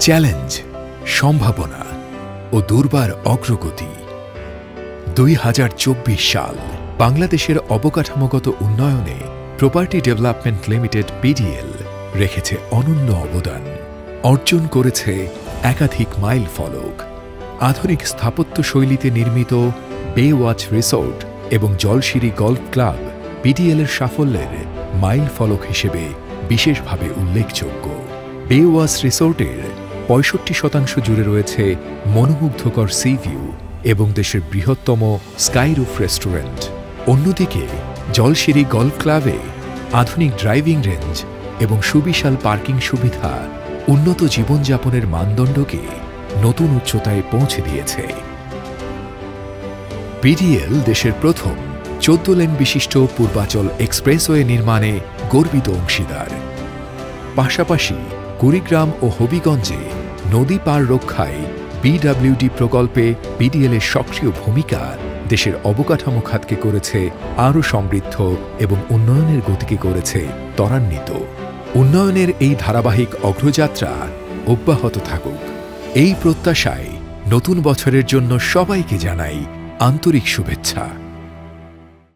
Challenge, সম্ভাবনা ও দুর্বার অগ্রগতি। 2024 সাল বাংলাদেশের অবকাঠামোগত উন্নয়নে প্রপার্টি ডেভেলপমেন্ট লিমিটেড পিডিএল রেখেছে অনন্য অবদান, অর্জন করেছে একাধিক মাইল ফলক। আধুনিক স্থাপত্য শৈলীতে নির্মিত বেওয়াচ রিসোর্ট এবং জলশিরি গল্ফ ক্লাব পিডিএলের সাফল্যের মাইল ফলক হিসেবে বিশেষভাবে উল্লেখযোগ্য। বেওয়াচ রিসোর্টের 65% জুড়ে রয়েছে মনোমুগ্ধকর সি ভিউ এবং দেশের বৃহত্তম স্কাইরুফ রেস্টুরেন্ট। অন্যদিকে জলশিরি গল্ফ ক্লাবে আধুনিক ড্রাইভিং রেঞ্জ এবং সুবিশাল পার্কিং সুবিধা উন্নত জীবনযাপনের মানদণ্ডকে নতুন উচ্চতায় পৌঁছে দিয়েছে। পিডিএল দেশের প্রথম 14 লেন বিশিষ্ট পূর্বাচল এক্সপ্রেসওয়ে নির্মাণে গর্বিত অংশীদার। পাশাপাশি কুড়িগ্রাম ও হবিগঞ্জে নদী পার রক্ষায় বিডব্লিউডি প্রকল্পে পিডিএলের সক্রিয় ভূমিকা দেশের অবকাঠামো খাতকে করেছে আরও সমৃদ্ধ এবং উন্নয়নের গতিকে করেছে ত্বরান্বিত। উন্নয়নের এই ধারাবাহিক অগ্রযাত্রা অব্যাহত থাকুক, এই প্রত্যাশায় নতুন বছরের জন্য সবাইকে জানাই আন্তরিক শুভেচ্ছা।